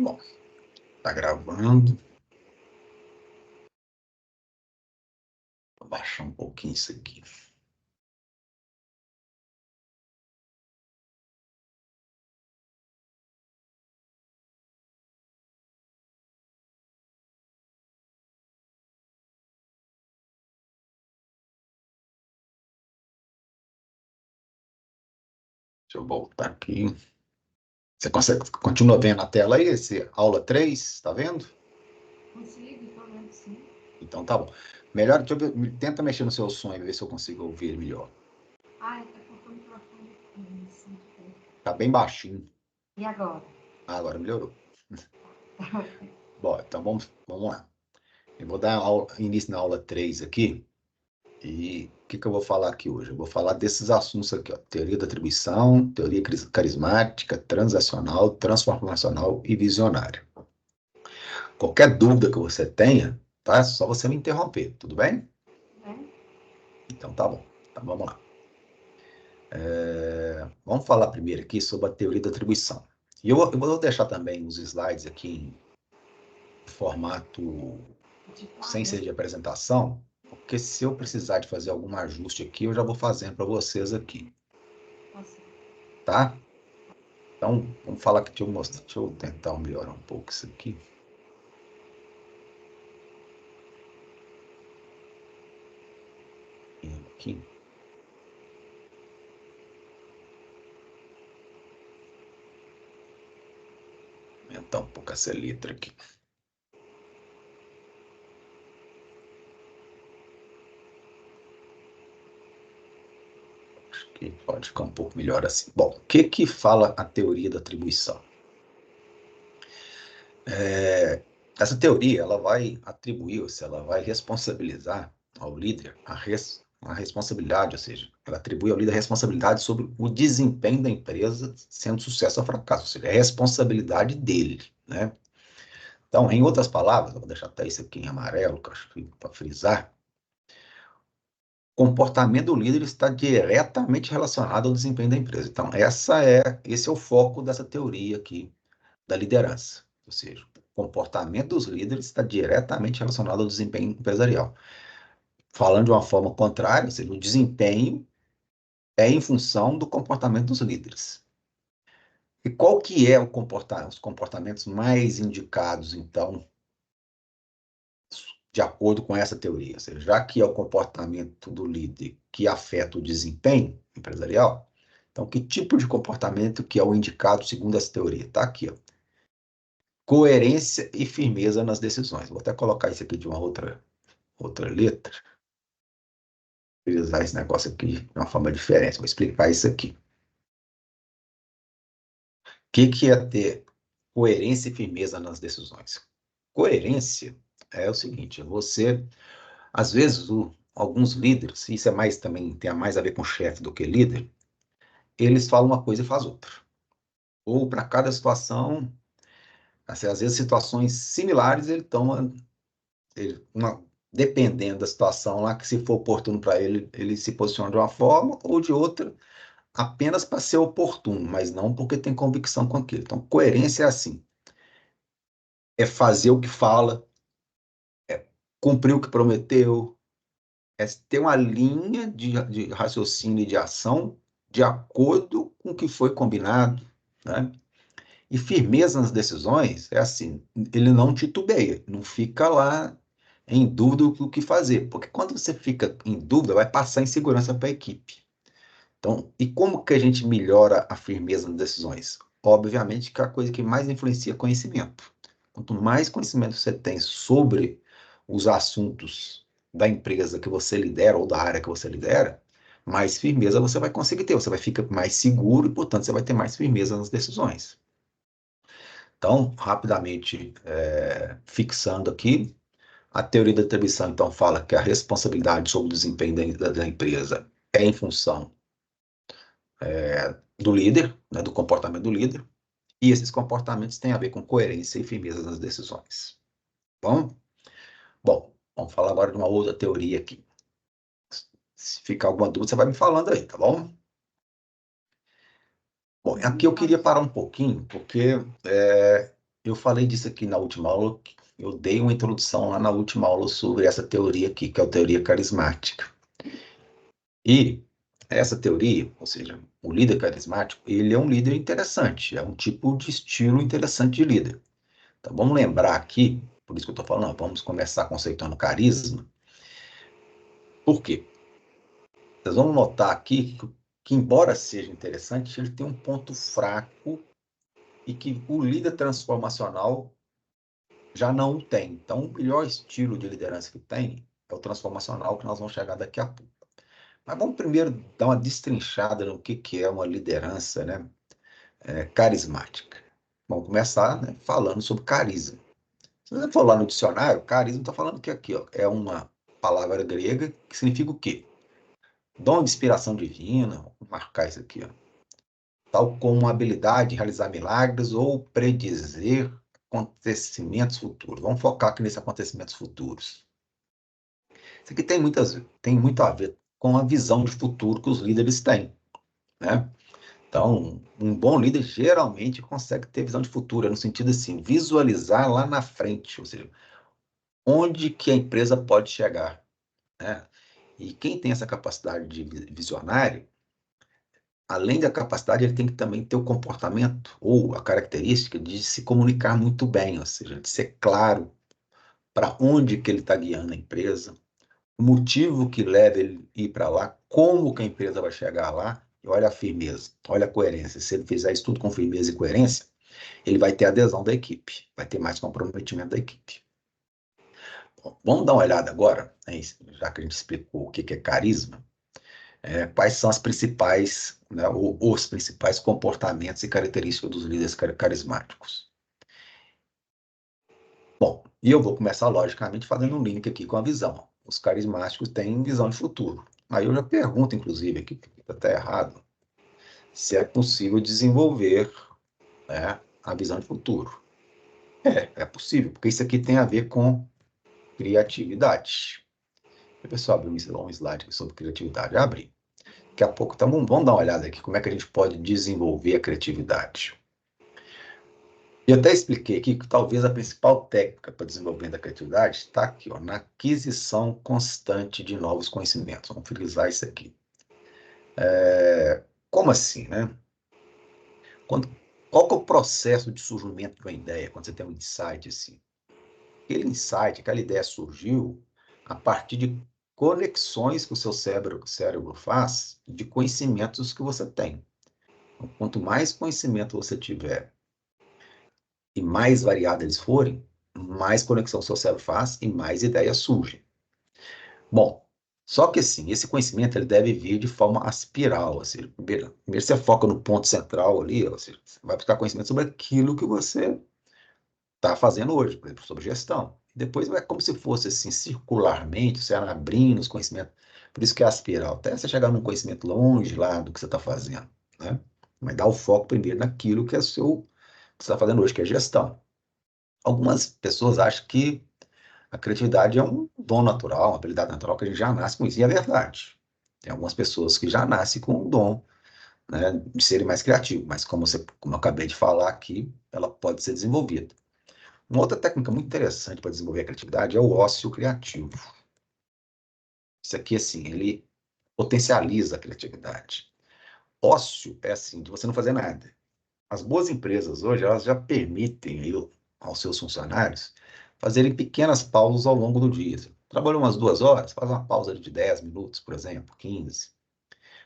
Bom, tá gravando. Vou baixar um pouquinho isso aqui. Deixa eu voltar aqui. Você consegue, continua vendo a tela aí, esse aula 3, tá vendo? Consigo, estou vendo sim. Então tá bom. Melhor, deixa eu ver, tenta mexer no seu som e ver se eu consigo ouvir ele melhor. Ah, é porque o microfone assim, Tá bem baixinho. E agora? Ah, agora melhorou. Bom, então vamos lá. Eu vou dar início na aula 3 aqui. E o que eu vou falar aqui hoje? Eu vou falar desses assuntos aqui, ó. Teoria da atribuição, teoria carismática, transacional, transformacional e visionária. Qualquer dúvida que você tenha, tá? É só você me interromper, tudo bem? Então tá bom. Então vamos lá. Vamos falar primeiro aqui sobre a teoria da atribuição. E eu vou deixar também os slides aqui em formato sem ser de apresentação, porque se eu precisar de fazer algum ajuste aqui, eu já vou fazendo para vocês aqui, tá? Então, vamos falar aqui, deixa eu mostrar, deixa eu tentar melhorar um pouco isso aqui. Aqui. Aumentar um pouco essa letra aqui. Acho que pode ficar um pouco melhor assim. Bom, o que fala a teoria da atribuição? Essa teoria, ela vai atribuir, ou seja, ela vai responsabilizar ao líder a responsabilidade, ou seja, ela atribui ao líder a responsabilidade sobre o desempenho da empresa, sendo sucesso ou fracasso, ou seja, é a responsabilidade dele, né? Então, em outras palavras, eu vou deixar até isso aqui em amarelo, que eu acho que para frisar, o comportamento do líder está diretamente relacionado ao desempenho da empresa. Então, esse é o foco dessa teoria aqui da liderança, ou seja, o comportamento dos líderes está diretamente relacionado ao desempenho empresarial. Falando de uma forma contrária, ou seja, o desempenho é em função do comportamento dos líderes. E qual que é os comportamentos mais indicados, então, de acordo com essa teoria? Ou seja, já que é o comportamento do líder que afeta o desempenho empresarial, então, que tipo de comportamento que é o indicado segundo essa teoria? Está aqui, ó. Coerência e firmeza nas decisões. Vou até colocar isso aqui de uma outra letra. Vou usar esse negócio aqui de uma forma diferente. Vou explicar isso aqui. O que é ter coerência e firmeza nas decisões? Coerência é o seguinte: às vezes, alguns líderes, isso é mais também tem mais a ver com chefe do que líder, eles falam uma coisa e fazem outra. Ou para cada situação, assim, às vezes situações similares, ele toma dependendo da situação lá, que se for oportuno para ele, ele se posiciona de uma forma ou de outra, apenas para ser oportuno, mas não porque tem convicção com aquilo. Então, coerência é assim: é fazer o que fala, cumprir o que prometeu, é ter uma linha de raciocínio e de ação de acordo com o que foi combinado, né? E firmeza nas decisões é assim: ele não titubeia, não fica lá em dúvida do que fazer, porque quando você fica em dúvida, vai passar insegurança para a equipe. Então, e como que a gente melhora a firmeza nas decisões? Obviamente que a coisa que mais influencia é conhecimento. Quanto mais conhecimento você tem sobre os assuntos da empresa que você lidera ou da área que você lidera, mais firmeza você vai conseguir ter. Você vai ficar mais seguro e, portanto, você vai ter mais firmeza nas decisões. Então, rapidamente, fixando aqui, a teoria da atribuição, então, fala que a responsabilidade sobre o desempenho da empresa é em função do líder, né, do comportamento do líder, e esses comportamentos têm a ver com coerência e firmeza nas decisões. Bom? Bom, vamos falar agora de uma outra teoria aqui. Se ficar alguma dúvida, você vai me falando aí, tá bom? Bom, aqui eu queria parar um pouquinho, porque Eu falei disso aqui na última aula, eu dei uma introdução lá na última aula sobre essa teoria aqui, que é a teoria carismática. E essa teoria, ou seja, o líder carismático, ele é um líder interessante, é um tipo de estilo interessante de líder. Então, vamos lembrar aqui, por isso que eu estou falando, vamos começar conceituando carisma. Por quê? Vocês vão notar aqui que, embora seja interessante, ele tem um ponto fraco e que o líder transformacional já não o tem. Então, o melhor estilo de liderança que tem é o transformacional, que nós vamos chegar daqui a pouco. Mas vamos primeiro dar uma destrinchada no que é uma liderança, né, carismática. Vamos começar, né, falando sobre carisma. Se você for lá no dicionário, carisma está falando que aqui ó, é uma palavra grega que significa o quê? Dom de inspiração divina, vou marcar isso aqui, ó, tal como a habilidade de realizar milagres ou predizer acontecimentos futuros. Vamos focar aqui nesses acontecimentos futuros. Isso aqui tem muito a ver com a visão de futuro que os líderes têm, né? Então, um bom líder geralmente consegue ter visão de futuro, no sentido assim, visualizar lá na frente, ou seja, onde que a empresa pode chegar, né? E quem tem essa capacidade de visionário, além da capacidade, ele tem que também ter o comportamento ou a característica de se comunicar muito bem, ou seja, de ser claro para onde que ele está guiando a empresa, o motivo que leva ele a ir para lá, como que a empresa vai chegar lá, e olha a firmeza, olha a coerência. Se ele fizer isso tudo com firmeza e coerência, ele vai ter adesão da equipe, vai ter mais comprometimento da equipe. Bom, vamos dar uma olhada agora, né, já que a gente explicou o que é carisma, quais são as principais, né, os principais comportamentos e características dos líderes carismáticos. Bom, e eu vou começar, logicamente, fazendo um link aqui com a visão. Os carismáticos têm visão de futuro. Aí eu já pergunto, inclusive, aqui, que está errado, se é possível desenvolver, né, a visão de futuro. É possível, porque isso aqui tem a ver com criatividade. E, pessoal, abriu um slide aqui sobre criatividade. Abre. Daqui a pouco, então, vamos dar uma olhada aqui como é que a gente pode desenvolver a criatividade. E até expliquei aqui que talvez a principal técnica para desenvolvimento da criatividade está aqui, ó, na aquisição constante de novos conhecimentos. Vamos frisar isso aqui. Como assim, né? Qual que é o processo de surgimento de uma ideia, quando você tem um insight assim? Aquele insight, aquela ideia surgiu a partir de conexões que o seu cérebro faz de conhecimentos que você tem. Então, quanto mais conhecimento você tiver e mais variados eles forem, mais conexão o seu cérebro faz e mais ideias surgem. Bom, só que assim, esse conhecimento ele deve vir de forma aspiral, assim, primeiro você foca no ponto central ali, ou seja, você vai buscar conhecimento sobre aquilo que você está fazendo hoje, por exemplo, sobre gestão. Depois é como se fosse assim, circularmente, você abrindo os conhecimentos, por isso que é aspiral, até você chegar num conhecimento longe lá do que você está fazendo, né? Mas dá o foco primeiro naquilo que é seu, que você está fazendo hoje, que é gestão. Algumas pessoas acham que a criatividade é um dom natural, uma habilidade natural, que a gente já nasce com isso, e é verdade. Tem algumas pessoas que já nascem com o dom, né, de serem mais criativos, mas como eu acabei de falar aqui, ela pode ser desenvolvida. Uma outra técnica muito interessante para desenvolver a criatividade é o ócio criativo. Isso aqui, assim, ele potencializa a criatividade. Ócio é assim, de você não fazer nada. As boas empresas hoje, elas já permitem aí, aos seus funcionários fazerem pequenas pausas ao longo do dia. Você trabalhou umas 2 horas, faz uma pausa de 10 minutos, por exemplo, 15.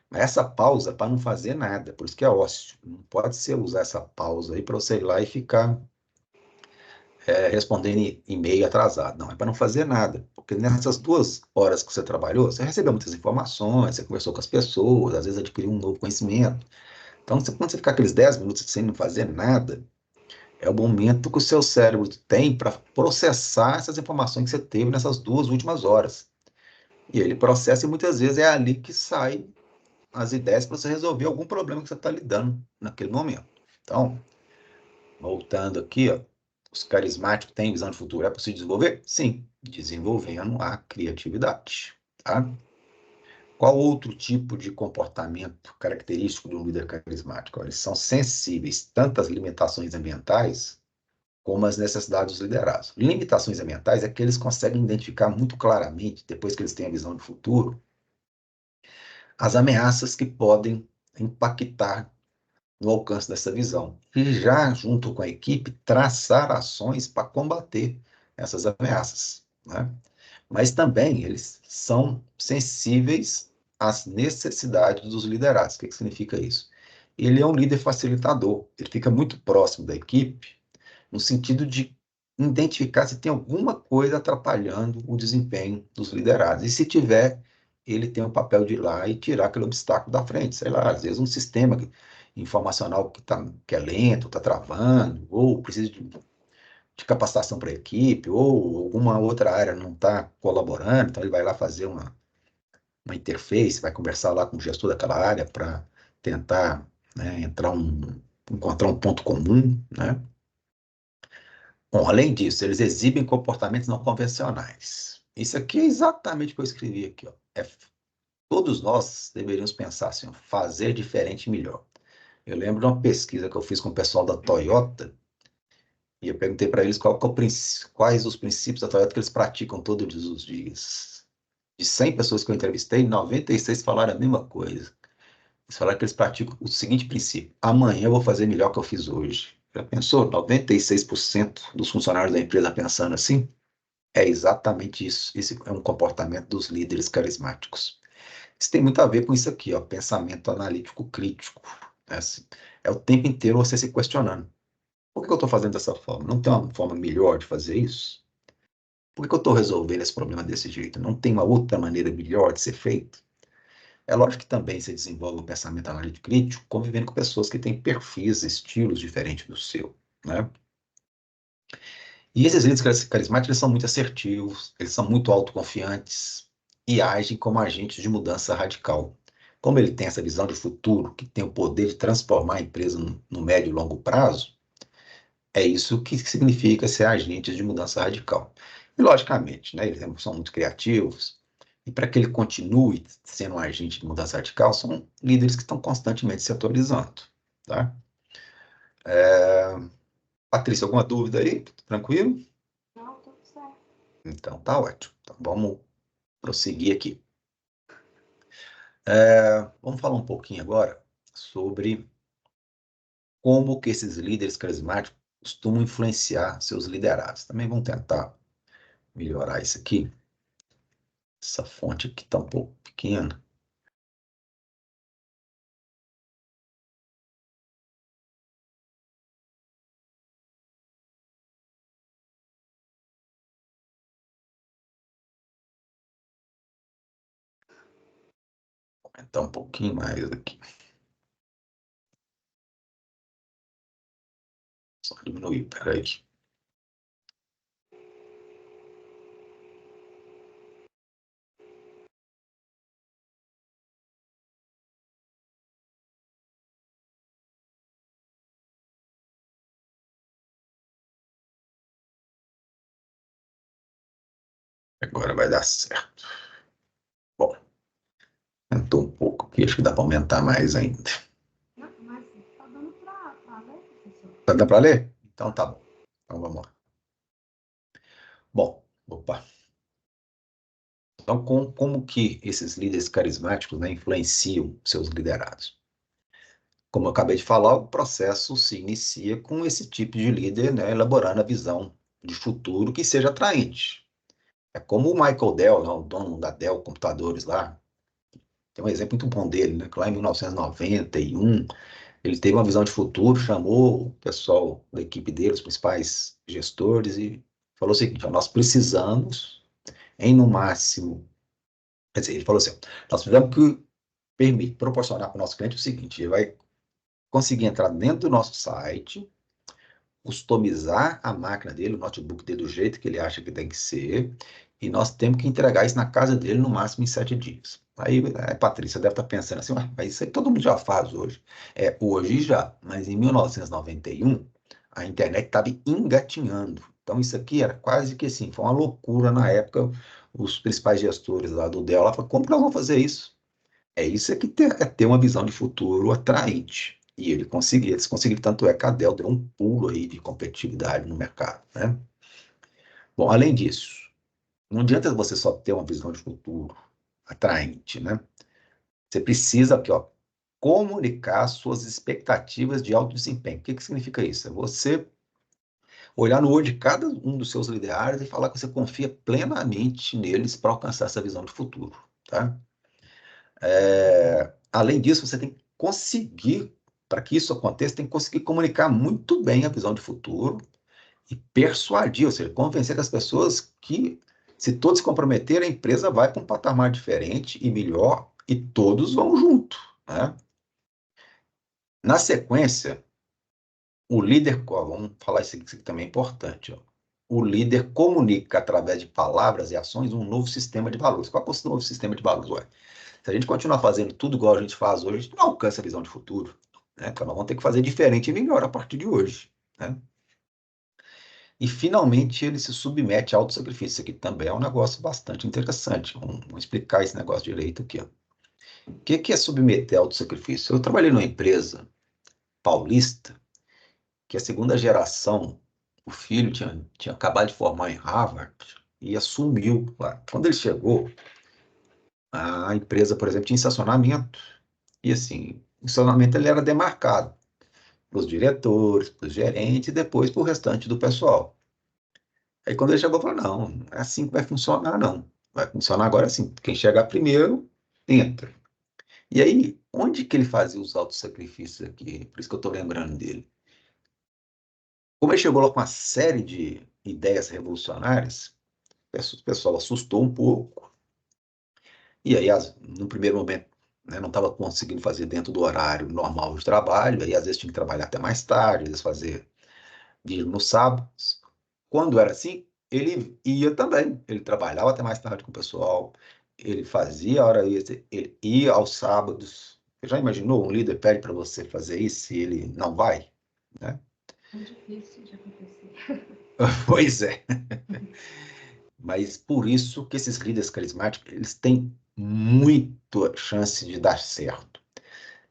Mas essa pausa é para não fazer nada, por isso que é ócio. Não pode ser usar essa pausa aí para você ir lá e ficar respondendo e-mail atrasado. Não, é para não fazer nada. Porque nessas 2 horas que você trabalhou, você recebeu muitas informações, você conversou com as pessoas, às vezes adquiriu um novo conhecimento. Então, quando você ficar aqueles 10 minutos sem não fazer nada, é o momento que o seu cérebro tem para processar essas informações que você teve nessas 2 últimas horas. E ele processa e muitas vezes é ali que saem as ideias para você resolver algum problema que você está lidando naquele momento. Então, voltando aqui, ó, os carismáticos têm visão de futuro. É possível desenvolver? Sim, desenvolvendo a criatividade. Tá? Qual outro tipo de comportamento característico do líder carismático? Eles são sensíveis tanto às limitações ambientais como as necessidades dos liderados. Limitações ambientais é que eles conseguem identificar muito claramente, depois que eles têm a visão de futuro, as ameaças que podem impactar no alcance dessa visão. E já, junto com a equipe, traçar ações para combater essas ameaças, né? Mas também eles são sensíveis às necessidades dos liderados. O que significa isso? Ele é um líder facilitador, ele fica muito próximo da equipe, no sentido de identificar se tem alguma coisa atrapalhando o desempenho dos liderados. E se tiver, ele tem o papel de ir lá e tirar aquele obstáculo da frente. Sei lá, às vezes um sistema informacional que é lento, está travando, ou precisa de capacitação para a equipe, ou alguma outra área não está colaborando, então ele vai lá fazer uma interface, vai conversar lá com o gestor daquela área para tentar, né, encontrar um ponto comum, né? Bom, além disso, eles exibem comportamentos não convencionais. Isso aqui é exatamente o que eu escrevi aqui, ó. Todos nós deveríamos pensar assim, ó, fazer diferente melhor. Eu lembro de uma pesquisa que eu fiz com o pessoal da Toyota, e eu perguntei para eles quais os princípios da Toyota que eles praticam todos os dias. De 100 pessoas que eu entrevistei, 96 falaram a mesma coisa. Eles falaram que eles praticam o seguinte princípio: amanhã eu vou fazer melhor que eu fiz hoje. Já pensou? 96% dos funcionários da empresa pensando assim? É exatamente isso. Esse é um comportamento dos líderes carismáticos. Isso tem muito a ver com isso aqui, ó, pensamento analítico crítico. É, assim, é o tempo inteiro você se questionando. Por que eu estou fazendo dessa forma? Não tem uma forma melhor de fazer isso? Por que eu estou resolvendo esse problema desse jeito? Não tem uma outra maneira melhor de ser feito? É lógico que também se desenvolve o pensamento analítico crítico convivendo com pessoas que têm perfis, estilos diferentes do seu, né? E esses líderes carismáticos, eles são muito assertivos, eles são muito autoconfiantes e agem como agentes de mudança radical. Como ele tem essa visão de futuro, que tem o poder de transformar a empresa no médio e longo prazo, é isso que significa ser agentes de mudança radical. E, logicamente, né, eles são muito criativos, e para que ele continue sendo um agente de mudança radical, são líderes que estão constantemente se atualizando. Tá? Patrícia, alguma dúvida aí? Tranquilo? Não, tudo certo. Então, tá ótimo. Então, vamos prosseguir aqui. Vamos falar um pouquinho agora sobre como que esses líderes carismáticos costumam influenciar seus liderados. Também vamos tentar melhorar isso aqui. Essa fonte aqui está um pouco pequena. Vou aumentar um pouquinho mais aqui. Só diminuir, peraí. Agora vai dar certo. Bom, aumentou um pouco aqui, acho que dá para aumentar mais ainda. Não, mas tá dando pra ler, professor? Dá para ler? Então tá bom. Então vamos lá. Bom, opa. Então, como que esses líderes carismáticos, né, influenciam seus liderados? Como eu acabei de falar, o processo se inicia com esse tipo de líder, né, elaborando a visão de futuro que seja atraente. É como o Michael Dell, né, o dono da Dell Computadores lá, tem um exemplo muito bom dele, né, que lá em 1991, ele teve uma visão de futuro, chamou o pessoal da equipe dele, os principais gestores, e falou o seguinte: ó, nós precisamos, em no máximo, quer dizer, ele falou assim, nós precisamos que proporcionar para o nosso cliente o seguinte: ele vai conseguir entrar dentro do nosso site, customizar a máquina dele, o notebook dele do jeito que ele acha que tem que ser, e nós temos que entregar isso na casa dele no máximo em 7 dias. Aí a Patrícia deve estar pensando assim, mas isso aí todo mundo já faz hoje. É, hoje já, mas em 1991, a internet estava engatinhando. Então isso aqui era quase que assim, foi uma loucura na época. Os principais gestores lá do Dell lá falaram, como que nós vamos fazer isso? É isso é que é ter uma visão de futuro atraente. E eles conseguiram, tanto é que a Dell deu um pulo aí de competitividade no mercado, né? Bom, além disso, não adianta você só ter uma visão de futuro atraente, né? Você precisa aqui, ó, comunicar suas expectativas de alto desempenho. O que que significa isso? É você olhar no olho de cada um dos seus liderados e falar que você confia plenamente neles para alcançar essa visão de futuro, tá? Além disso, você tem que conseguir, para que isso aconteça, tem que conseguir comunicar muito bem a visão de futuro e persuadir, ou seja, convencer as pessoas que, se todos se comprometerem, a empresa vai para um patamar diferente e melhor e todos vão junto, né? Na sequência, o líder, ó, vamos falar isso aqui também é importante, ó. O líder comunica através de palavras e ações um novo sistema de valores. Qual é o novo sistema de valores? Ué? Se a gente continuar fazendo tudo igual a gente faz hoje, a gente não alcança a visão de futuro, né? Então nós vamos ter que fazer diferente e melhor a partir de hoje, né? E finalmente ele se submete a autossacrifício. Isso aqui também é um negócio bastante interessante. Vamos explicar esse negócio direito aqui, ó. O que é submeter a autossacrifício? Eu trabalhei numa empresa paulista que a segunda geração, o filho tinha acabado de formar em Harvard e assumiu lá. Quando ele chegou, a empresa, por exemplo, tinha estacionamento e assim, o estacionamento ele era demarcado para os diretores, para os gerentes e depois para o restante do pessoal. Aí quando ele chegou, falou, não, não é assim que vai funcionar, não. Vai funcionar agora assim, quem chegar primeiro, entra. E aí, onde que ele fazia os autossacrifícios aqui? Por isso que eu estou lembrando dele. Como ele chegou lá com uma série de ideias revolucionárias, o pessoal assustou um pouco. E aí, no primeiro momento, né, não estava conseguindo fazer dentro do horário normal de trabalho, aí às vezes tinha que trabalhar até mais tarde, às vezes fazer dia nos sábados. Quando era assim, ele ia também. Ele trabalhava até mais tarde com o pessoal, ele fazia a hora extra, ele ia aos sábados. Você já imaginou um líder pede para você fazer isso e ele não vai? Né? É difícil de acontecer. Pois é. Mas por isso que esses líderes carismáticos, eles têm muita chance de dar certo.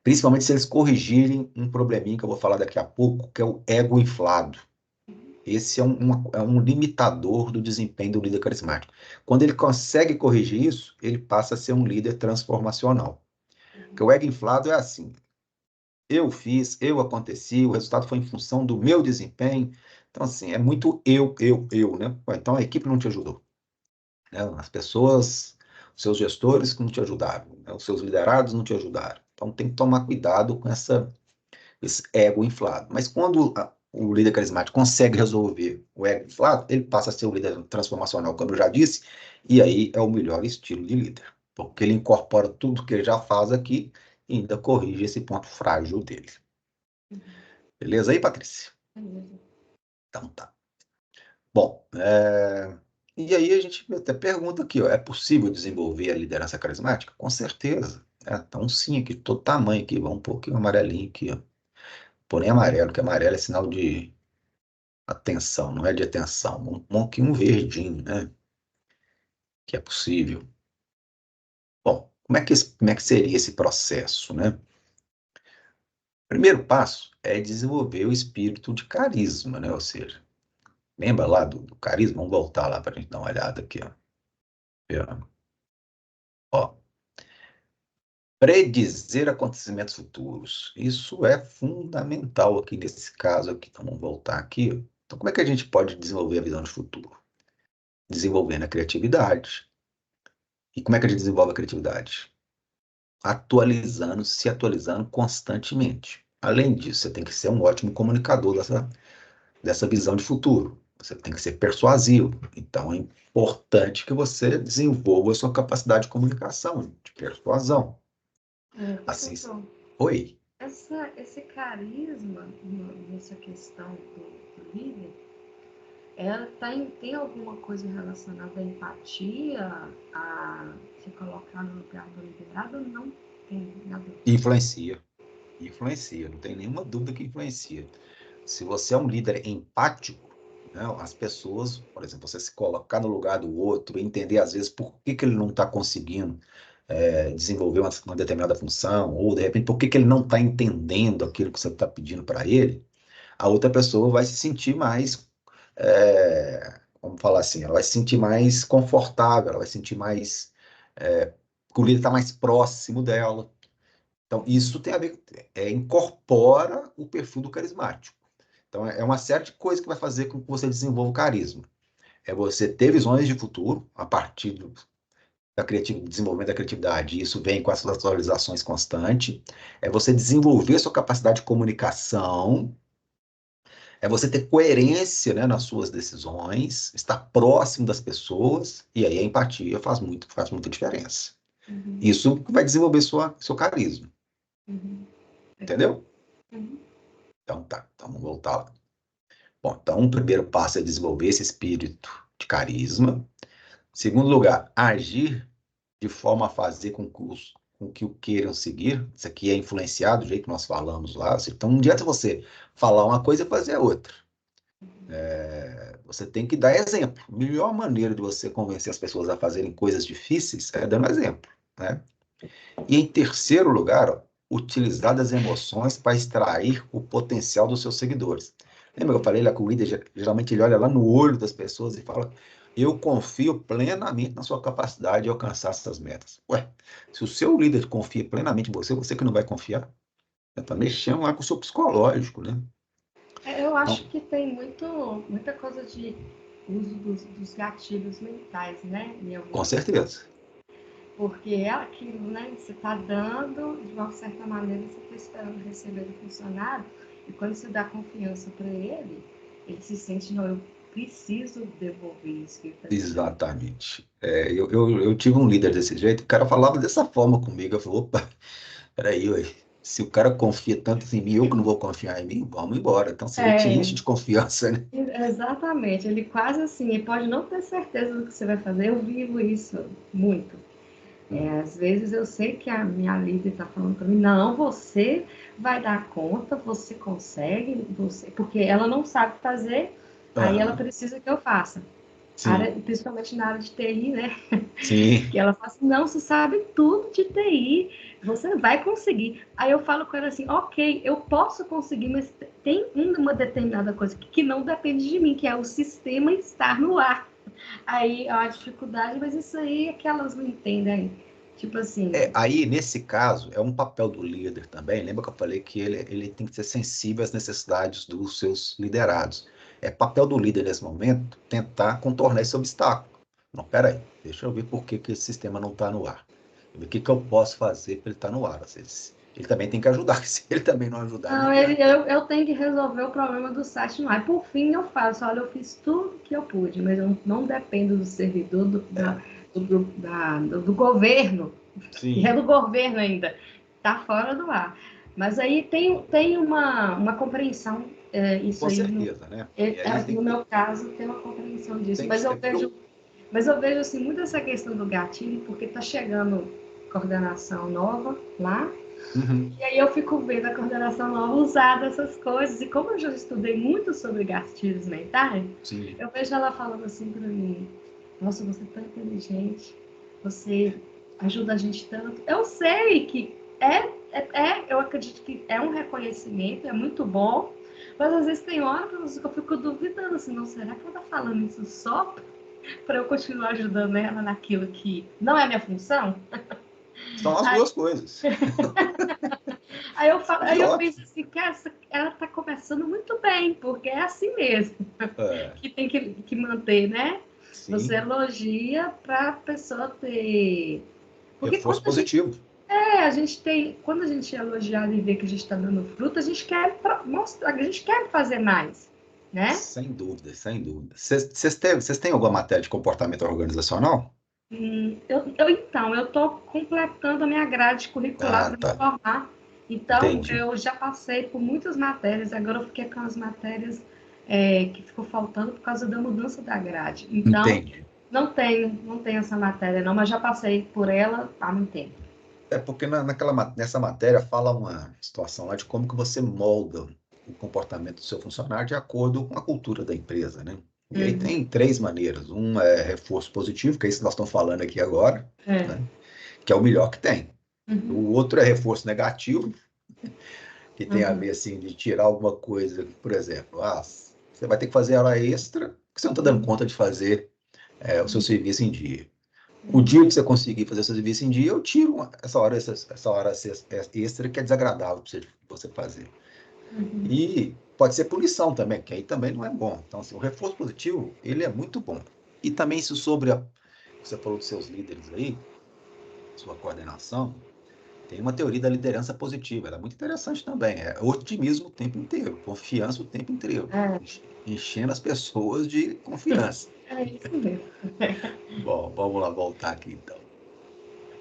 Principalmente se eles corrigirem um probleminha que eu vou falar daqui a pouco, que é o ego inflado. Esse é um limitador do desempenho do líder carismático. Quando ele consegue corrigir isso, ele passa a ser um líder transformacional. Porque o ego inflado é assim: eu fiz, eu aconteci, o resultado foi em função do meu desempenho. Então, assim, é muito eu, né? Então a equipe não te ajudou, né? As pessoas, os seus gestores que não te ajudaram, né? Os seus liderados não te ajudaram. Então tem que tomar cuidado com esse ego inflado. Mas quando o líder carismático consegue resolver o ego inflado, ele passa a ser o líder transformacional, como eu já disse, e aí é o melhor estilo de líder, porque ele incorpora tudo que ele já faz aqui e ainda corrige esse ponto frágil dele. Beleza aí, Patrícia? Beleza. Então tá. Bom, e aí a gente até pergunta aqui, ó, é possível desenvolver a liderança carismática? Com certeza. Então sim, aqui, todo tamanho aqui, vamos um pouquinho amarelinho aqui, ó. Porém amarelo, que amarelo é sinal de atenção, não é de atenção. Aqui um verdinho, né? Que é possível. Bom, como é que seria esse processo, né? O primeiro passo é desenvolver o espírito de carisma, né? Ou seja, lembra lá do carisma? Vamos voltar lá para a gente dar uma olhada aqui, ó. Ó, predizer acontecimentos futuros. Isso é fundamental aqui nesse caso aqui. Então, vamos voltar aqui. Então, como é que a gente pode desenvolver a visão de futuro? Desenvolvendo a criatividade. E como é que a gente desenvolve a criatividade? Atualizando, se atualizando constantemente. Além disso, você tem que ser um ótimo comunicador dessa visão de futuro. Você tem que ser persuasivo. Então, é importante que você desenvolva a sua capacidade de comunicação, de persuasão. Assim, Professor, oi. esse carisma nessa questão do líder, ela tem alguma coisa relacionada à empatia, a se colocar no lugar do liderado? Não tem nada a ver. Influencia. Influencia. Não tem nenhuma dúvida que influencia. Se você é um líder empático, né, as pessoas, por exemplo, você se colocar no lugar do outro, entender às vezes por que ele não está conseguindo desenvolver uma determinada função, ou de repente, por que que ele não está entendendo aquilo que você está pedindo para ele, a outra pessoa vai se sentir mais, vamos falar assim, ela vai se sentir mais confortável, ela vai se sentir mais, que o líder está mais próximo dela. Então, isso tem a ver, incorpora o perfil do carismático. Então, é uma série de coisas que vai fazer com que você desenvolva o carisma. É você ter visões de futuro a partir desenvolvimento da criatividade, e isso vem com as atualizações constantes. É você desenvolver sua capacidade de comunicação, é você ter coerência, né, nas suas decisões, estar próximo das pessoas, e aí a empatia faz muita diferença. Uhum. Isso vai desenvolver seu carisma. Uhum. Entendeu? Uhum. Então tá, então vamos voltar lá. Bom, então o primeiro passo é desenvolver esse espírito de carisma. Segundo lugar, agir de forma a fazer com que o queiram seguir. Isso aqui é influenciado do jeito que nós falamos lá. Então, não adianta você falar uma coisa e fazer outra. Você tem que dar exemplo. A melhor maneira de você convencer as pessoas a fazerem coisas difíceis é dando exemplo, né? E em terceiro lugar, ó, utilizar das emoções para extrair o potencial dos seus seguidores. Lembra que eu falei lá que o líder, geralmente, ele olha lá no olho das pessoas e fala: eu confio plenamente na sua capacidade de alcançar essas metas. Ué, se o seu líder confia plenamente em você, você que não vai confiar? Está mexendo lá com o seu psicológico, né? Eu acho Então, que tem muita coisa de uso dos gatilhos mentais, né? Em com algumas certeza. Porque é aquilo, né? Você está dando, de uma certa maneira, você está esperando receber do funcionário, e quando você dá confiança para ele se sente, não, eu preciso devolver isso que ele está dizendo. Exatamente. Eu tive um líder desse jeito, o cara falava dessa forma comigo. Eu falei: opa, peraí, ué. Se o cara confia tanto em mim, eu que não vou confiar em mim, vamos embora. Então, se ele te É, enche de confiança, né? exatamente. Ele quase assim, ele pode não ter certeza do que você vai fazer. Eu vivo isso muito. Às vezes eu sei que a minha líder está falando para mim, não, você vai dar conta, você consegue, você, porque ela não sabe fazer, aí ela Aham, precisa que eu faça. sim, Principalmente na área de TI, né? sim. Que ela fala assim, não, você sabe tudo de TI, você vai conseguir. Aí eu falo com ela assim, ok, eu posso conseguir, mas tem uma determinada coisa que não depende de mim, que é o sistema estar no ar. Aí é uma dificuldade, mas isso aí é que elas não entendem. Tipo assim, Aí, nesse caso, é um papel do líder também. Lembra que eu falei que ele tem que ser sensível às necessidades dos seus liderados. É papel do líder, nesse momento, tentar contornar esse obstáculo. Não, peraí, deixa eu ver por que que esse sistema não está no ar. O que que eu posso fazer para ele estar no ar? Às vezes, ele também tem que ajudar, se ele também não ajudar, não não, adianta. eu tenho que resolver o problema do site no ar. Por fim, eu faço, olha, eu fiz tudo que eu pude, mas eu não dependo do servidor É, do governo, e é sim, do governo ainda, tá fora do ar. Mas aí tem uma compreensão, isso com aí certeza, né? E aí no meu caso tem uma compreensão disso, tem que ser. mas eu vejo assim muito essa questão do gatilho, porque tá chegando coordenação nova lá. Uhum, E aí eu fico vendo a coordenação nova usar dessas coisas. E como eu já estudei muito sobre gatilhos mentais, sim. eu vejo ela falando assim para mim: nossa, você é tão inteligente, você ajuda a gente tanto. Eu sei que eu acredito que é um reconhecimento, é muito bom, mas às vezes tem horas que eu fico duvidando assim: não, será que ela está falando isso só para eu continuar ajudando ela naquilo que não é minha função? São as duas coisas. Aí E eu ótimo. penso assim, que ela tá começando muito bem, porque é assim mesmo, É, que tem que manter, né? Você sim, elogia para a pessoa ter. Porque reforço positivo. a gente tem, quando a gente é elogiado e vê que a gente está dando fruto, a gente quer mostrar, a gente quer fazer mais, né? Sem dúvida, sem dúvida. Vocês têm alguma matéria de comportamento organizacional? Então, eu estou completando a minha grade curricular Ah, para me tá. formar. Então, Entendi. eu já passei por muitas matérias, agora eu fiquei com as matérias que ficou faltando por causa da mudança da grade. Então, Entendi. não tenho essa matéria não, mas já passei por ela há muito tempo. É porque nessa matéria fala uma situação lá de como que você molda o comportamento do seu funcionário de acordo com a cultura da empresa, né? E aí Uhum. tem três maneiras. Um é reforço positivo, que é isso que nós estamos falando aqui agora, É. né? que é o melhor que tem. Uhum. O outro é reforço negativo, que tem a Uhum. ver, assim, de tirar alguma coisa, por exemplo, você vai ter que fazer hora extra, porque você não está dando conta de fazer o seu serviço em dia. O Uhum. dia que você conseguir fazer o seu serviço em dia, eu tiro essa hora extra que é desagradável para você fazer. Uhum. E pode ser punição também, que aí também não é bom. Então, assim, o reforço positivo, ele é muito bom. E também isso sobre você falou dos seus líderes aí, sua coordenação, tem uma teoria da liderança positiva, ela é muito interessante também. É otimismo o tempo inteiro, confiança o tempo inteiro, É, enchendo as pessoas de confiança. é isso mesmo. Bom, vamos lá voltar aqui então.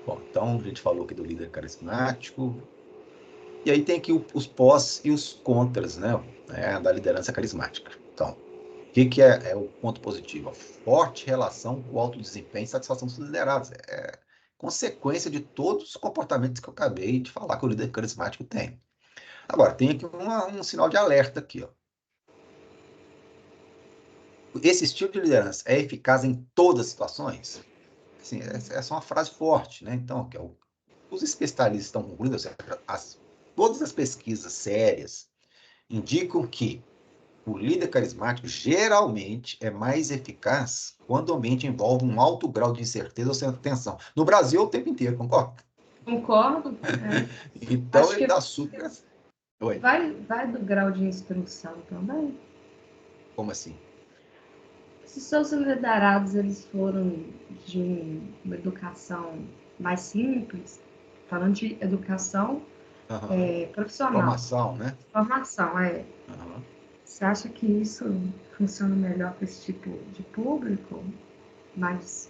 Bom, então a gente falou aqui do líder carismático, e aí tem aqui os pós e os contras, né, da liderança carismática. Então, o que é o ponto positivo? A forte relação com o alto desempenho e satisfação dos liderados. É consequência de todos os comportamentos que eu acabei de falar que o líder carismático tem. Agora, tem aqui um sinal de alerta aqui, ó. Esse estilo de liderança é eficaz em todas as situações? Assim, essa é uma frase forte, né? Então, os especialistas estão concluindo, ou seja, todas as pesquisas sérias indicam que o líder carismático geralmente é mais eficaz quando o ambiente envolve um alto grau de incerteza ou sem tensão. No Brasil, o tempo inteiro, concorda? Concordo. É. Então, Acho ele que dá super. Oi, vai do grau de instrução também. como assim? Se seus liderados eles foram de uma educação mais simples, falando de educação Aham. profissional, Formação, né? formação, Aham. você acha que isso funciona melhor para esse tipo de público? Mas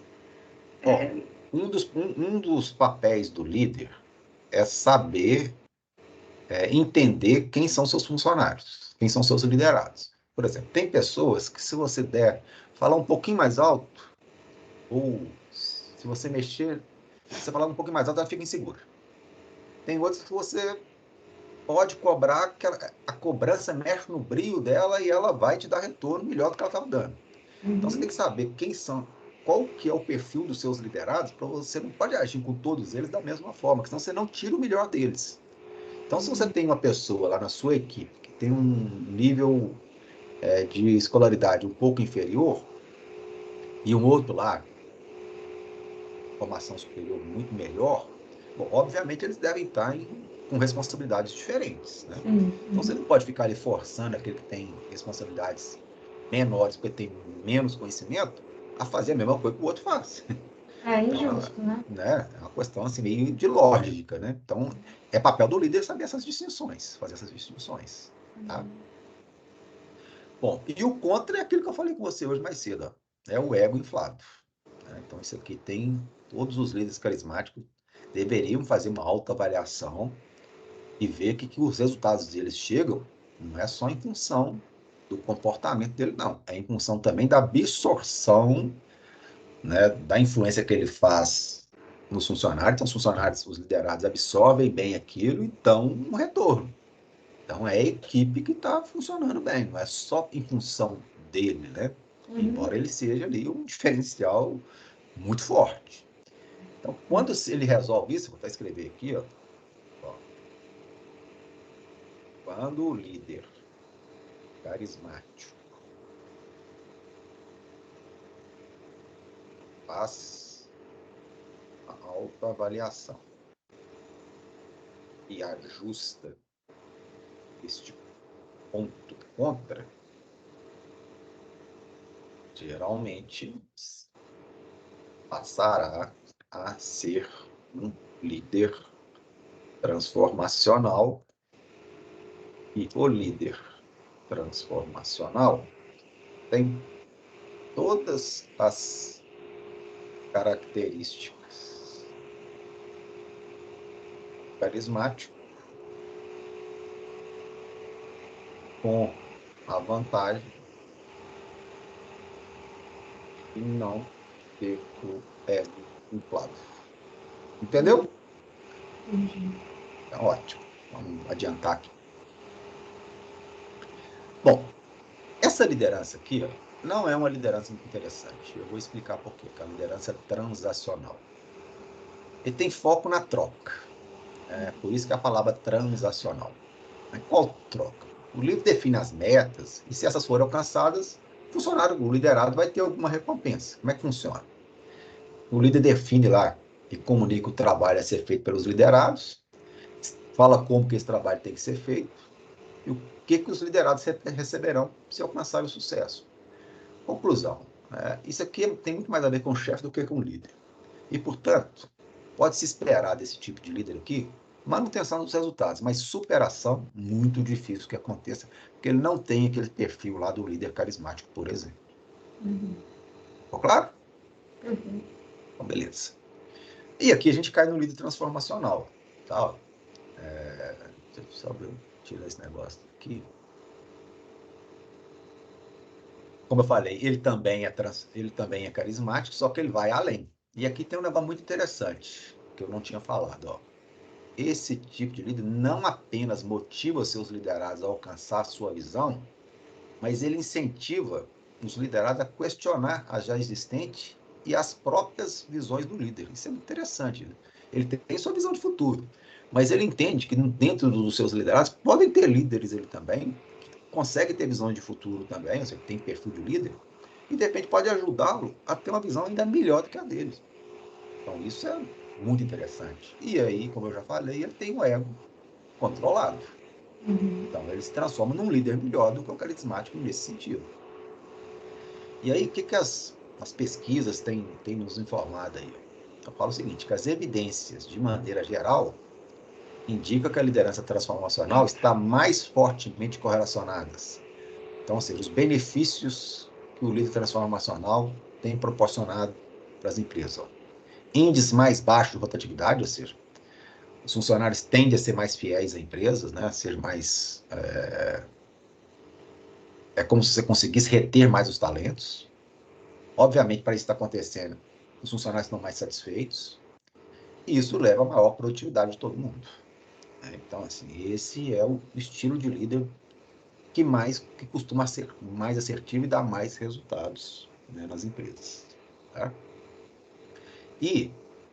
Ó, é, um dos papéis do líder é saber entender quem são seus funcionários, quem são seus liderados. Por exemplo, tem pessoas que se você der falar um pouquinho mais alto, ou se você mexer, você falar um pouquinho mais alto, ela fica insegura. Tem outros que você pode cobrar, que a cobrança mexe no brio dela e ela vai te dar retorno melhor do que ela estava dando. Então você uhum, tem que saber qual que é o perfil dos seus liderados, para você não pode agir com todos eles da mesma forma, porque senão você não tira o melhor deles. Então, se você tem uma pessoa lá na sua equipe que tem um nível de escolaridade um pouco inferior e um outro lá, formação superior muito melhor, bom, obviamente eles devem estar com responsabilidades diferentes, né? sim, Então, você não pode ficar ali forçando aquele que tem responsabilidades menores, porque tem menos conhecimento, a fazer a mesma coisa que o outro faz. é Então, injusto, né? né, é uma questão assim, meio de lógica, né? Então, é papel do líder saber essas distinções, fazer essas distinções, tá? Bom, e o contra é aquilo que eu falei com você hoje mais cedo, ó, é o ego inflado, né? Então, isso aqui tem todos os líderes carismáticos deveriam fazer uma autoavaliação e ver que os resultados deles chegam não é só em função do comportamento dele, não, é em função também da absorção, né, da influência que ele faz nos funcionários. Então, os funcionários, os liderados absorvem bem aquilo e dão um retorno. Então, é a equipe que está funcionando bem, não é só em função dele, né? Uhum, Embora ele seja ali um diferencial muito forte. Então, quando ele resolve isso, vou até escrever aqui, ó, quando o líder carismático faz a autoavaliação e ajusta este ponto contra, geralmente passará a ser um líder transformacional, e o líder transformacional tem todas as características carismático com a vantagem de não ter o ego inflado. Entendeu? entendi. É ótimo. Vamos adiantar aqui. Bom, essa liderança aqui, ó, não é uma liderança muito interessante. Eu vou explicar por quê, que é a liderança transacional. ele tem foco na troca. Por isso que a palavra transacional. Qual troca? O líder define as metas e, se essas forem alcançadas, o liderado vai ter alguma recompensa. Como é que funciona? O líder define lá e comunica o trabalho a ser feito pelos liderados, fala como que esse trabalho tem que ser feito e o que os liderados receberão se alcançarem o sucesso. Conclusão. Isso aqui tem muito mais a ver com o chefe do que com o líder. E, portanto, pode-se esperar desse tipo de líder aqui manutenção dos resultados, mas superação, muito difícil que aconteça, porque ele não tem aquele perfil lá do líder carismático, por exemplo. Ficou claro? Então, beleza. E aqui a gente cai no líder transformacional. Tá? Só eu tirar esse negócio aqui. Como eu falei, ele também é carismático, só que ele vai além. E aqui tem um negócio muito interessante, que eu não tinha falado. Ó. Esse tipo de líder não apenas motiva seus liderados a alcançar a sua visão, mas ele incentiva os liderados a questionar a já existente e as próprias visões do líder. Isso é muito interessante. Ele tem sua visão de futuro, mas ele entende que dentro dos seus liderados podem ter líderes ele também, que conseguem ter visões de futuro também, ou seja, tem perfil de líder, e de repente pode ajudá-lo a ter uma visão ainda melhor do que a deles. Então isso é muito interessante. E aí, como eu já falei, ele tem um ego controlado. Então ele se transforma num líder melhor do que o carismático nesse sentido. E aí, o que as pesquisas têm nos informado aí? Eu falo o seguinte, que as evidências, de maneira geral, indicam que a liderança transformacional está mais fortemente correlacionadas. Então, ou seja, os benefícios que o líder transformacional tem proporcionado para as empresas. Ó. Índice mais baixo de rotatividade, ou seja, os funcionários tendem a ser mais fiéis à empresa, né? Ser mais... É como se você conseguisse reter mais os talentos. Obviamente, para isso estar acontecendo, os funcionários estão mais satisfeitos, e isso leva a maior produtividade de todo mundo. Então, assim, esse é o estilo de líder que costuma ser mais assertivo e dá mais resultados, né, nas empresas. Tá? E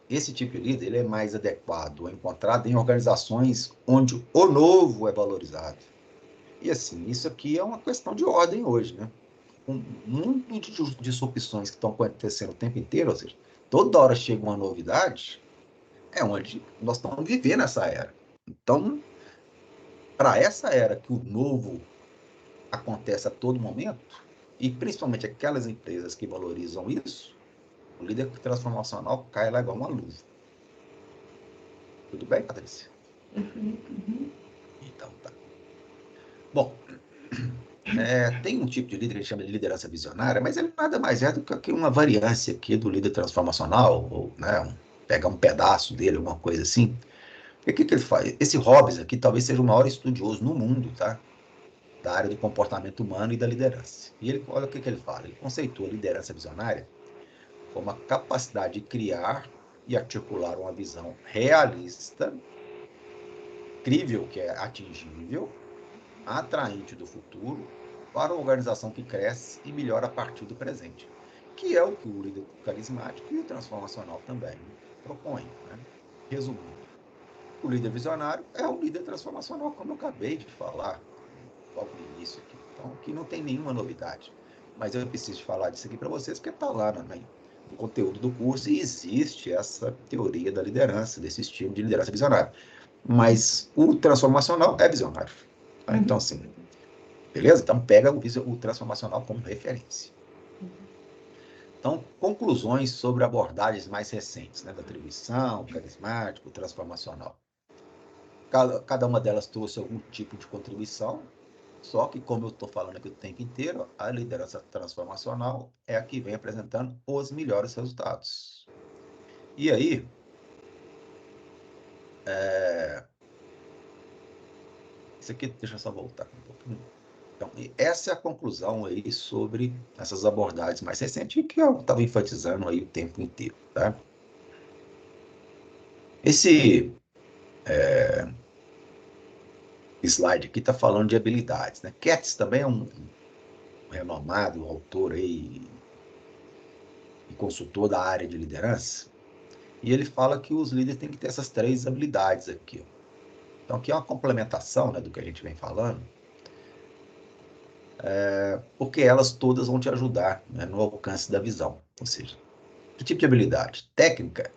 esse tipo de líder ele é mais adequado, é encontrado em organizações onde o novo é valorizado. E, assim, isso aqui é uma questão de ordem hoje, né? Um mundo de disrupções que estão acontecendo o tempo inteiro, ou seja, toda hora chega uma novidade, é onde nós estamos vivendo essa era. Então, para essa era que o novo acontece a todo momento, e principalmente aquelas empresas que valorizam isso, o líder transformacional cai lá igual uma luva. Tudo bem, Patrícia? Então, tá. Bom, tem um tipo de líder que a gente chama de liderança visionária, mas ele nada mais é do que uma variância aqui do líder transformacional, ou né, pegar um pedaço dele, alguma coisa assim. E o que ele faz? Esse Hobbes aqui talvez seja o maior estudioso no mundo, tá? Da área do comportamento humano e da liderança. E ele, olha o que ele fala, ele conceitua a liderança visionária como a capacidade de criar e articular uma visão realista, crível, que é atingível, atraente do futuro, para uma organização que cresce e melhora a partir do presente, que é o que o líder carismático e o transformacional também propõem. Né? Resumindo, o líder visionário é o líder transformacional, como eu acabei de falar logo no início aqui. Então, aqui não tem nenhuma novidade. Mas eu preciso falar disso aqui para vocês, porque está lá no conteúdo do curso e existe essa teoria da liderança, desse estilo de liderança visionária. Mas o transformacional é visionário. Tá? Então, assim, beleza? Então, pega o transformacional como referência. Então, conclusões sobre abordagens mais recentes, né, da atribuição, carismático, transformacional. Cada uma delas trouxe algum tipo de contribuição, só que, como eu estou falando aqui o tempo inteiro, a liderança transformacional é a que vem apresentando os melhores resultados. E aí, isso aqui, deixa eu só voltar um pouquinho. Então, essa é a conclusão aí sobre essas abordagens mais recentes, que eu estava enfatizando aí o tempo inteiro, tá? Esse slide aqui está falando de habilidades, né? Katz também é um renomado autor aí e consultor da área de liderança. E ele fala que os líderes têm que ter essas 3 habilidades aqui. Então, aqui é uma complementação, né, do que a gente vem falando, porque elas todas vão te ajudar, né, no alcance da visão. Ou seja, que tipo de habilidade? Técnica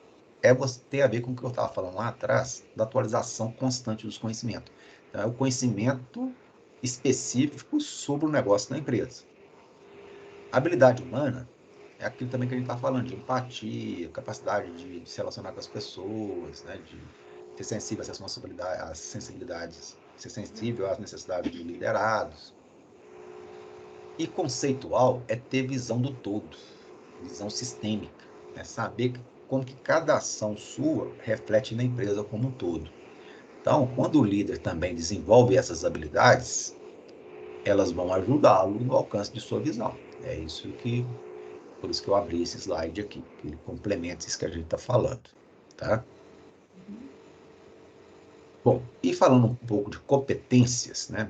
tem a ver com o que eu estava falando lá atrás, da atualização constante dos conhecimentos. Então, é o conhecimento específico sobre o negócio da empresa. A habilidade humana é aquilo também que a gente está falando, de empatia, capacidade de se relacionar com as pessoas, né, de ser sensível às responsabilidades, às sensibilidades, ser sensível às necessidades de liderados. E conceitual é ter visão do todo, visão sistêmica, né? Saber como que cada ação sua reflete na empresa como um todo. Então, quando o líder também desenvolve essas habilidades, elas vão ajudá-lo no alcance de sua visão. É isso que, por isso que eu abri esse slide aqui, que ele complementa isso que a gente está falando, tá? Bom, e falando um pouco de competências, né?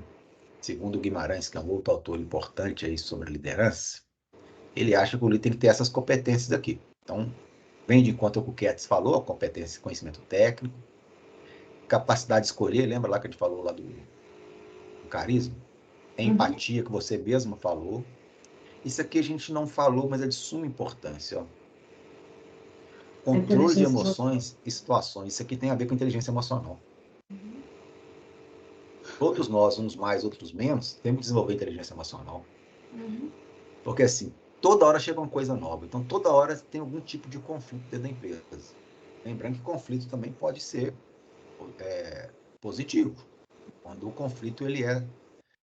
Segundo Guimarães, que é um outro autor importante aí sobre liderança, ele acha que o líder tem que ter essas competências aqui. Então, vem de encontro ao que o Ketz falou, a competência e conhecimento técnico, capacidade de escolher, lembra lá que a gente falou lá do carisma? É Uhum. empatia, que você mesmo falou. Isso aqui a gente não falou, mas é de suma importância. Ó. A Controle de inteligência emocional. emoções e situações. Isso aqui tem a ver com inteligência emocional. Todos nós, uns mais, outros menos, temos que desenvolver inteligência emocional. Uhum. Porque, assim, toda hora chega uma coisa nova. Então, toda hora tem algum tipo de conflito dentro da empresa. Lembrando que conflito também pode ser positivo, quando o conflito ele é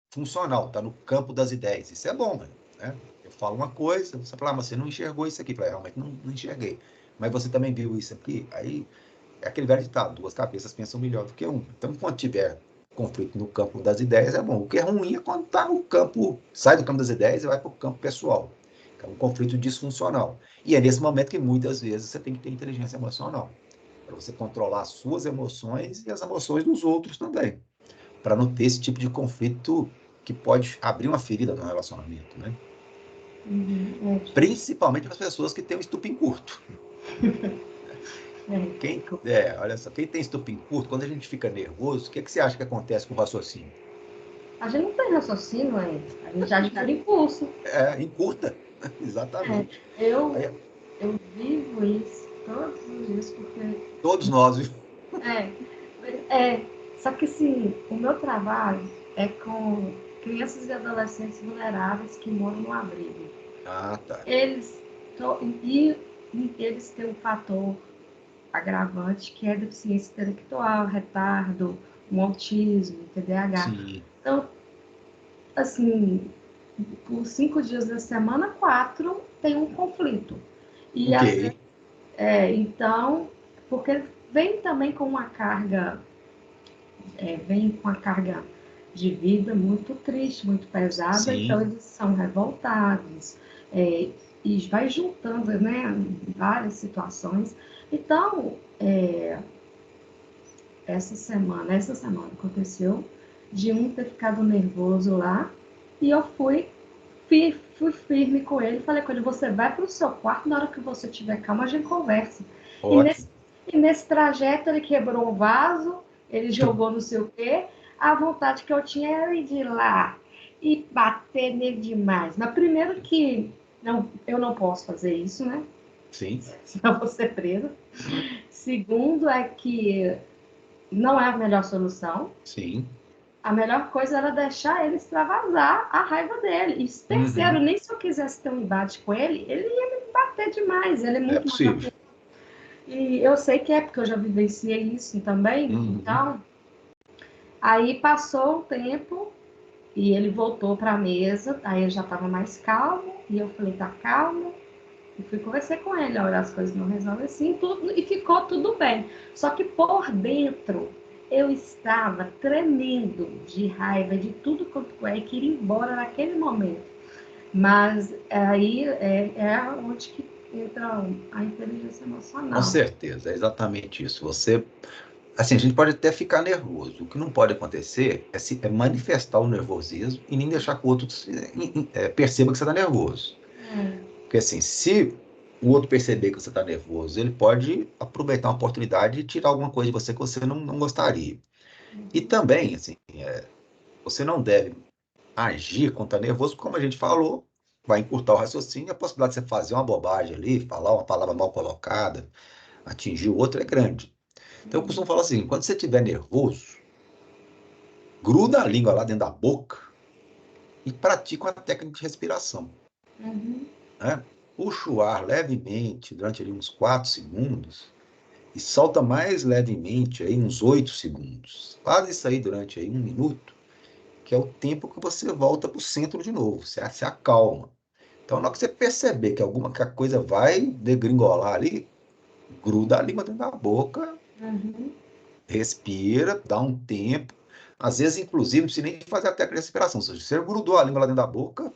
funcional, está no campo das ideias. Isso é bom, né? Eu falo uma coisa, você fala, mas você não enxergou isso aqui. Eu falei, realmente não enxerguei. Mas você também viu isso aqui? Aí é aquele velho ditado, 2 cabeças pensam melhor do que uma. Então, quando tiver conflito no campo das ideias, é bom. O que é ruim é quando está no campo, sai do campo das ideias e vai para o campo pessoal. É um conflito disfuncional. E é nesse momento que muitas vezes você tem que ter inteligência emocional, para você controlar as suas emoções e as emoções dos outros também, para não ter esse tipo de conflito que pode abrir uma ferida no relacionamento, né? Uhum. Principalmente para as pessoas que têm o estupim curto. Olha só, quem tem estupim curto, quando a gente fica nervoso, o que você acha que acontece com o raciocínio? A gente não tem raciocínio ainda. A gente age por impulso. Encurta, É, exatamente. eu, Aí, eu vivo isso todos os dias porque todos nós, viu? é, é, só que assim, o meu trabalho é com crianças e adolescentes vulneráveis que moram no abrigo. Ah, tá. Eles, e eles têm um fator agravante que é deficiência intelectual, retardo, um autismo, TDAH. Sim, Então, assim, por 5 dias da semana, 4 tem um conflito. E ok. às vezes, então, porque vem também com uma carga, vem com a carga de vida muito triste, muito pesada, então Sim, eles são revoltados, é, e vai juntando, né, várias situações. Então, essa semana aconteceu de um ter ficado nervoso lá, e eu fui firme com ele, falei com ele, você vai para o seu quarto, na hora que você tiver calma, a gente conversa. E nesse, ótimo. e nesse trajeto ele quebrou um vaso, ele jogou não sei o quê, a vontade que eu tinha era ir de lá e bater nele demais. Mas primeiro que não, eu não posso fazer isso, né? Sim, Senão eu vou ser presa. Segundo é que não é a melhor solução. sim. A melhor coisa era deixar ele extravasar a raiva dele. E terceiro, Uhum. nem se eu quisesse ter um embate com ele, ele ia me bater demais. Ele é É muito maior que possível. eu. E eu sei que é porque eu já vivenciei isso também. Uhum. Então, aí passou um tempo e ele voltou para a mesa. Aí eu já estava mais calmo. E eu falei, tá calmo. E fui conversar com ele, olha, as coisas não resolvem assim, tudo, e ficou tudo bem. Só que por dentro eu estava tremendo de raiva de tudo quanto é e queria ir embora naquele momento. Mas aí é onde que entra a inteligência Com emocional. certeza, é exatamente isso. Você, assim, a gente pode até ficar nervoso. O que não pode acontecer é manifestar o nervosismo e nem deixar que o outro perceba que você está nervoso. É. Porque, assim, se o outro perceber que você está nervoso, ele pode aproveitar uma oportunidade e tirar alguma coisa de você que você não gostaria. E também, assim, você não deve agir quando está nervoso, como a gente falou, vai encurtar o raciocínio, a possibilidade de você fazer uma bobagem ali, falar uma palavra mal colocada, atingir o outro é grande. Então, eu costumo falar assim, quando você estiver nervoso, gruda a língua lá dentro da boca e pratica uma técnica de respiração. Uhum. Né? Puxa o ar levemente durante ali uns 4 segundos e solta mais levemente aí uns 8 segundos. Faz isso aí durante aí 1 minuto, que é o tempo que você volta para o centro de novo, você se acalma. Então, na hora que você perceber que a coisa vai degringolar ali, gruda a língua dentro da boca, Uhum. respira, dá um tempo. Às vezes, inclusive, não precisa nem fazer a técnica de respiração. Ou seja, você grudou a língua lá dentro da boca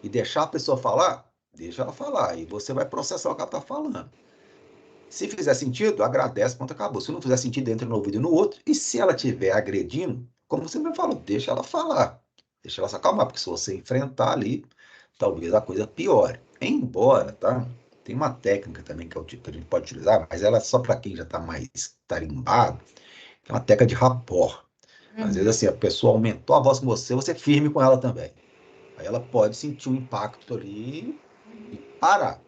e deixar a pessoa falar, deixa ela falar. E você vai processar o que ela está falando. Se fizer sentido, agradece, ponto, acabou. Se não fizer sentido, entra no ouvido e no outro. E se ela estiver agredindo, como você me falou, deixa ela falar. Deixa ela se acalmar, porque se você enfrentar ali, talvez a coisa piore. Embora, tá? Tem uma técnica também que, que a gente pode utilizar, mas ela é só para quem já está mais tarimbado, que é uma técnica de rapport. Às vezes, Uhum. assim, a pessoa aumentou a voz com você é firme com ela também. Aí ela pode sentir um impacto ali e parar.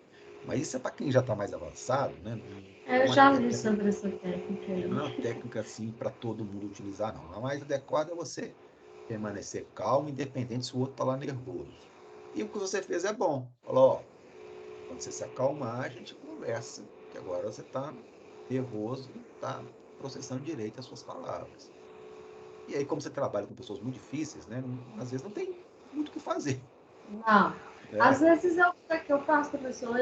Mas isso é para quem já está mais avançado, né? Não é Eu uma já li técnica, sobre essa técnica não é aí. uma técnica assim para todo mundo utilizar, não. A mais adequada é você permanecer calmo, independente se o outro está lá nervoso. E o que você fez é bom. Falou, ó, quando você se acalmar, a gente conversa, que agora você está nervoso e está processando direito as suas palavras. E aí, como você trabalha com pessoas muito difíceis, né? Às vezes não tem muito o que fazer, Não. Às né? vezes é o que eu faço com a pessoa.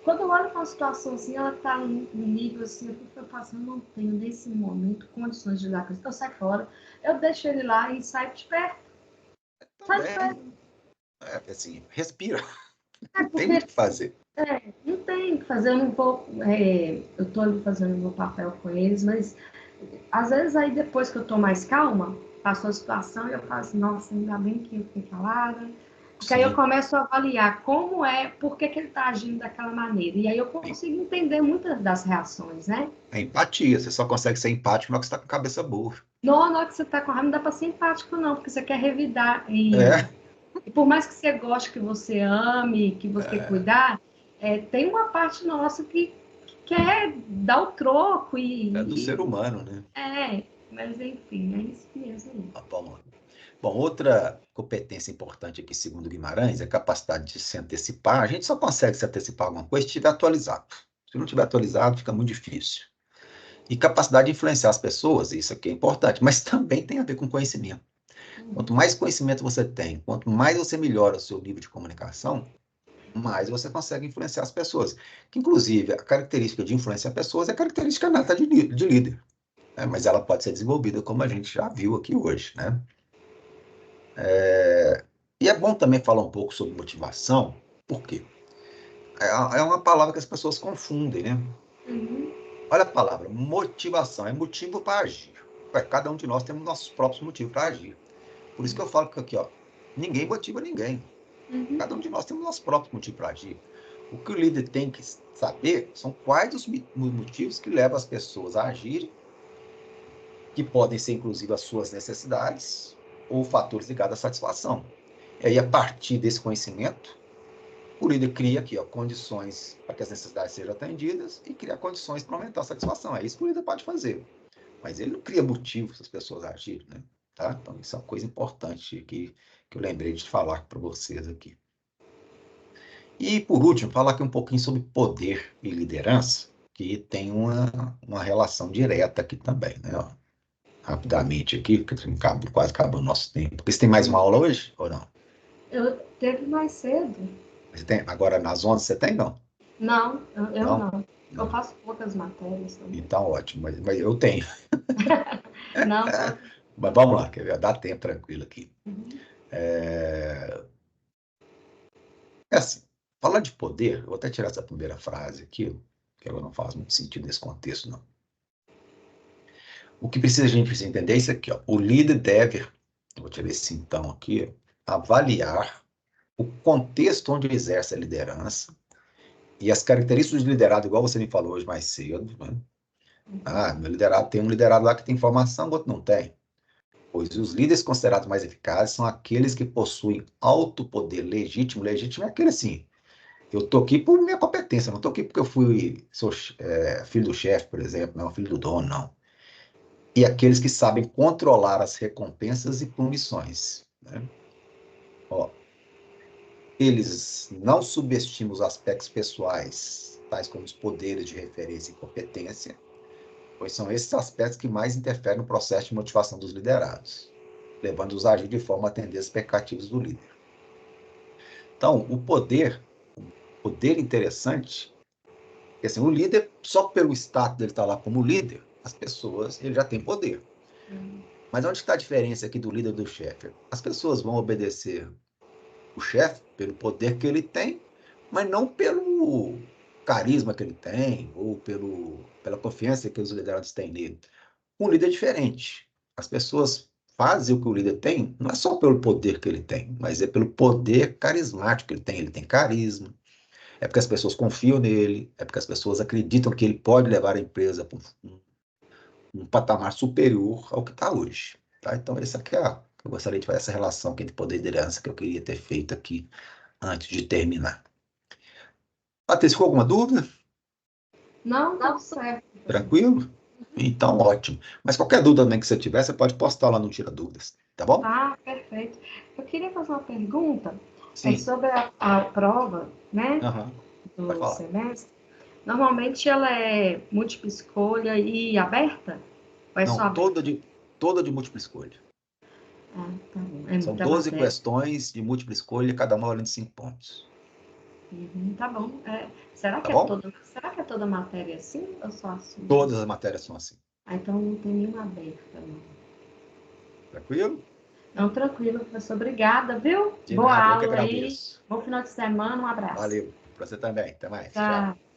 Quando eu olho para uma situação assim, ela está no nível assim, eu faço, eu não tenho nesse momento condições de lidar com isso. Então sai fora, eu deixo ele lá e saio de perto. Sai de perto. Também, assim, respira, É não tem muito porque o que fazer. não tem o que fazer, eu não vou. Eu estou ali fazendo o meu papel com eles, mas às vezes aí depois que eu estou mais calma, passou a situação e eu falo assim, nossa, ainda bem que eu fiquei calada. Porque aí eu Sim, começo a avaliar como por que, que ele está agindo daquela maneira. E aí eu consigo entender muitas das reações, né? é empatia. Você só consegue ser empático na hora que você está com a cabeça boa. Não, na hora que você está com raiva, não dá para ser empático, não, porque você quer revidar. É, E por mais que você goste, que você ame, que você quer é, cuidar, tem uma parte nossa que quer dar o troco é do ser e humano, né? mas enfim, é isso mesmo aí. Ah, vamos lá. Bom, outra competência importante aqui, segundo Guimarães, é a capacidade de se antecipar. A gente só consegue se antecipar alguma coisa se estiver atualizado. Se não estiver atualizado, fica muito difícil. E capacidade de influenciar as pessoas, isso aqui é importante, mas também tem a ver com conhecimento. Quanto Uhum. mais conhecimento você tem, quanto mais você melhora o seu nível de comunicação, mais você consegue influenciar as pessoas. Que, inclusive, a característica de influenciar pessoas é a característica nata de líder, né? Mas ela pode ser desenvolvida, como a gente já viu aqui hoje, né? E é bom também falar um pouco sobre motivação, por quê? É uma palavra que as pessoas confundem, né? Uhum. Olha a palavra, motivação, é motivo para agir. Ué, cada um de nós temos nossos próprios motivos para agir. Por isso que eu falo que aqui, ó, ninguém motiva ninguém. Uhum. Cada um de nós temos nossos próprios motivos para agir. O que o líder tem que saber são quais os motivos que levam as pessoas a agirem, que podem ser, inclusive, as suas necessidades ou fatores ligados à satisfação. E aí, a partir desse conhecimento, o líder cria aqui, ó, condições para que as necessidades sejam atendidas e cria condições para aumentar a satisfação. É isso que o líder pode fazer. Mas ele não cria motivos para as pessoas agirem, né? Tá? Então, isso é uma coisa importante que eu lembrei de falar para vocês aqui. E, por último, falar aqui um pouquinho sobre poder e liderança, que tem uma relação direta aqui também, né? Ó, rapidamente aqui, porque quase acabou o nosso tempo. Porque você tem mais uma aula hoje ou não? Eu teve mais cedo. Você tem? Agora nas 11 você tem, não? Não, eu Não? não. Eu Não. faço poucas matérias também. Então, ótimo. Mas eu tenho. Não, pode. Mas vamos lá, quer ver? Dá tempo tranquilo aqui. Uhum. É, é assim, falar de poder, eu vou até tirar essa primeira frase aqui, que ela não faz muito sentido nesse contexto, não. O que a gente precisa entender é isso aqui, ó. O líder deve, eu vou tirar esse então aqui, avaliar o contexto onde ele exerce a liderança E as características de liderado, igual você me falou hoje mais cedo, né? Meu liderado tem um liderado lá que tem informação, o outro não tem. Pois os líderes considerados mais eficazes são aqueles que possuem alto poder legítimo. Legítimo é aquele assim, eu estou aqui por minha competência, não estou aqui porque eu sou filho do chefe, por exemplo, não, filho do dono, não. E aqueles que sabem controlar as recompensas e punições, né? Ó, eles não subestimam os aspectos pessoais, tais como os poderes de referência e competência, pois são esses aspectos que mais interferem no processo de motivação dos liderados, levando-os a agir de forma a atender as expectativas do líder. Então, o poder interessante, é assim, o líder, só pelo status dele estar lá como líder, as pessoas, ele já tem poder. Mas onde está a diferença aqui do líder e do chefe? As pessoas vão obedecer o chefe pelo poder que ele tem, mas não pelo carisma que ele tem ou pela confiança que os liderados têm nele. Um líder é diferente. As pessoas fazem o que o líder tem, não é só pelo poder que ele tem, mas é pelo poder carismático que ele tem. Ele tem carisma, é porque as pessoas confiam nele, é porque as pessoas acreditam que ele pode levar a empresa para um patamar superior ao que está hoje. Tá? Então, essa aqui eu gostaria de fazer essa relação aqui de poder e liderança que eu queria ter feito aqui antes de terminar. Patrícia, ficou alguma dúvida? Não, tudo certo, professor. Tranquilo? Então, ótimo. Mas qualquer dúvida também que você tiver, você pode postar lá no Tira Dúvidas, tá bom? Tá, perfeito. Eu queria fazer uma pergunta Sim. sobre a prova, né, Aham. Pode do falar. semestre. Normalmente ela é múltipla escolha e aberta? Ou é só Não, aberta? toda de múltipla escolha. Ah, tá bom. É São muita 12 matéria. questões de múltipla escolha, cada uma valendo 5 pontos. Tá bom. Tá bom? Será que é toda matéria assim ou só assunto? Todas as matérias são assim. Ah, então não tem nenhuma aberta, não. Tranquilo? Não, tranquilo, professor. Obrigada, viu? De Boa nada, eu que aula aí. agradeço. Bom final de semana. Um abraço. Valeu. Para você também. Até mais. Tchau. Tchau.